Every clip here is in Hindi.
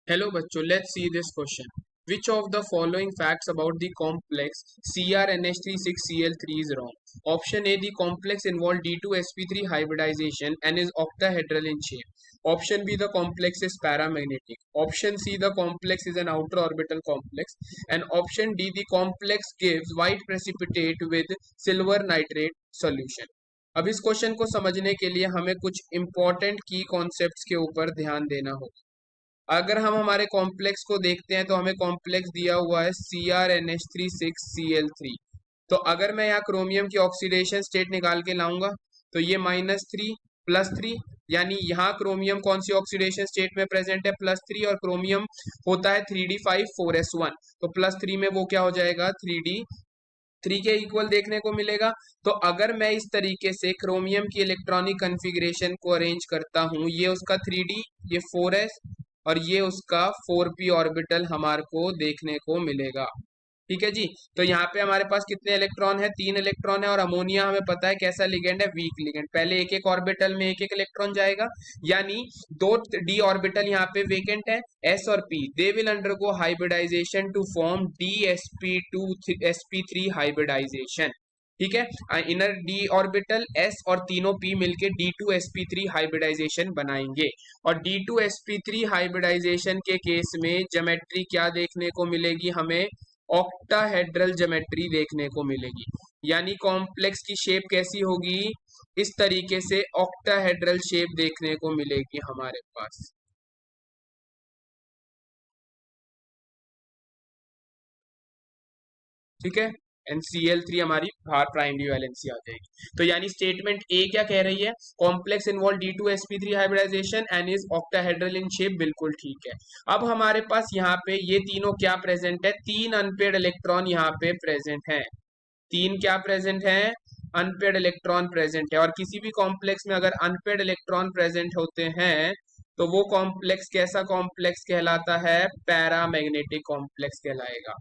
Hello बच्चों, let's see this question. Which of the following facts about the complex CrNH36Cl3 is wrong? Option A, the complex involved D2sp3 hybridization and is octahedral in shape. Option B, the complex is paramagnetic. Option C, the complex is an outer orbital complex. And option D, the complex gives white precipitate with silver nitrate solution. अब इस क्वेश्चन को समझने के लिए हमें कुछ इंपॉर्टेंट की कॉन्सेप्ट्स के ऊपर ध्यान देना होगा। अगर हम हमारे कॉम्प्लेक्स को देखते हैं तो हमें कॉम्प्लेक्स दिया हुआ है CrNH36Cl3। तो अगर मैं यहाँ क्रोमियम की ऑक्सीडेशन स्टेट निकाल के लाऊंगा तो ये -3 +3, यानी यहाँ क्रोमियम कौन सी ऑक्सीडेशन स्टेट में प्रेजेंट है, +3, और क्रोमियम होता है 3d5 4s1, तो +3 में वो क्या हो जाएगा 3 के इक्वल देखने को मिलेगा। तो अगर मैं इस तरीके से क्रोमियम की इलेक्ट्रॉनिक कन्फिग्रेशन को अरेंज करता हूं, ये उसका 3d, ये 4s और ये उसका 4p ऑर्बिटल हमारे को देखने को मिलेगा। ठीक है जी। तो यहाँ पे हमारे पास कितने इलेक्ट्रॉन है, 3 इलेक्ट्रॉन है, और अमोनिया हमें पता है कैसा लिगेंड है, वीक लिगेंड। पहले एक एक ऑर्बिटल में एक एक इलेक्ट्रॉन जाएगा, यानी 2 डी ऑर्बिटल यहाँ पे वेकेंट है, s और p, they will undergo hybridisation to form dsp2sp3 hybridisation. ठीक है, इनर डी ऑर्बिटल s और तीनों p मिलके d2sp3 हाइब्रिडाइजेशन बनाएंगे। और d2sp3 हाइब्रिडाइजेशन के केस में ज्योमेट्री क्या देखने को मिलेगी, हमें ऑक्टाहेड्रल ज्योमेट्री देखने को मिलेगी। यानी कॉम्प्लेक्स की शेप कैसी होगी, इस तरीके से ऑक्टाहेड्रल शेप देखने को मिलेगी हमारे पास। ठीक है, NCl3 हमारी बाहर प्राइमरी वैलेंसी आ जाएगी। तो यानी स्टेटमेंट ए क्या कह रही है, complex involve D2sp3 hybridization and is octahedral in shape, बिल्कुल ठीक है। अब हमारे पास यहाँ पे ये तीनों क्या प्रेजेंट है, 3 अनपेयर्ड इलेक्ट्रॉन यहाँ पे प्रेजेंट है। 3 क्या प्रेजेंट है, अनपेयर्ड इलेक्ट्रॉन प्रेजेंट है। और किसी भी कॉम्प्लेक्स में अगर अनपेयर्ड इलेक्ट्रॉन प्रेजेंट होते हैं तो वो कॉम्प्लेक्स कैसा कॉम्प्लेक्स कहलाता है, पैरामैग्नेटिक कॉम्प्लेक्स कहलाएगा।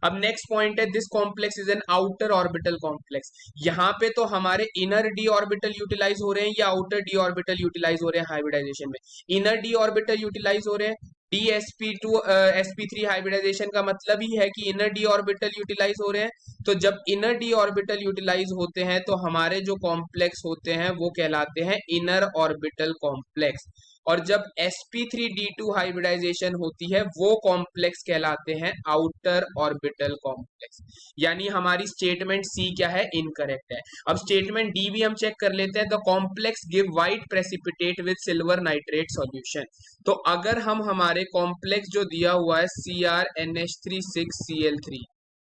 अब नेक्स्ट पॉइंट है, this complex is an outer orbital complex. यहाँ पे तो हमारे इनर डी ऑर्बिटल यूटिलाइज हो रहे हैं या आउटर डी ऑर्बिटल यूटिलाइज हो रहे हैं हाइब्रिडाइजेशन में, इनर डी ऑर्बिटल यूटिलाइज हो रहे हैं। DsP2 sp3 हाइब्रिडाइजेशन का मतलब ही है कि इनर डी ऑर्बिटल यूटिलाइज हो रहे हैं। तो जब इनर डी ऑर्बिटल यूटिलाइज होते हैं तो हमारे जो कॉम्प्लेक्स होते हैं वो कहलाते हैं इनर ऑर्बिटल कॉम्प्लेक्स। और जब sp3d2 हाइब्रिडाइजेशन होती है वो कॉम्प्लेक्स कहलाते हैं आउटर ऑर्बिटल कॉम्प्लेक्स। यानी हमारी स्टेटमेंट सी क्या है, इनकरेक्ट है। अब स्टेटमेंट डी भी हम चेक कर लेते हैं। The complex give white precipitate with silver nitrate solution. तो अगर हम हमारे कॉम्प्लेक्स जो दिया हुआ है CrNH36Cl3,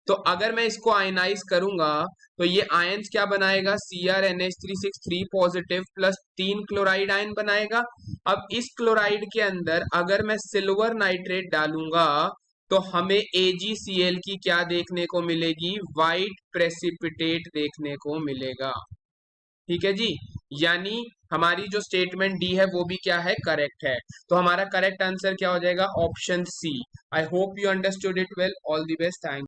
तो अगर मैं इसको आयनाइज करूंगा तो ये आयंस क्या बनाएगा, CrNH3 3 positive plus 3 chloride ion बनाएगा। अब इस क्लोराइड के अंदर अगर मैं सिल्वर नाइट्रेट डालूंगा तो हमें AgCl की क्या देखने को मिलेगी, व्हाइट प्रेसिपिटेट देखने को मिलेगा। ठीक है जी, यानी हमारी जो स्टेटमेंट डी है वो भी क्या है, करेक्ट है। तो हमारा करेक्ट आंसर क्या हो जाएगा, option C. I hope you understood it well. All the best, thank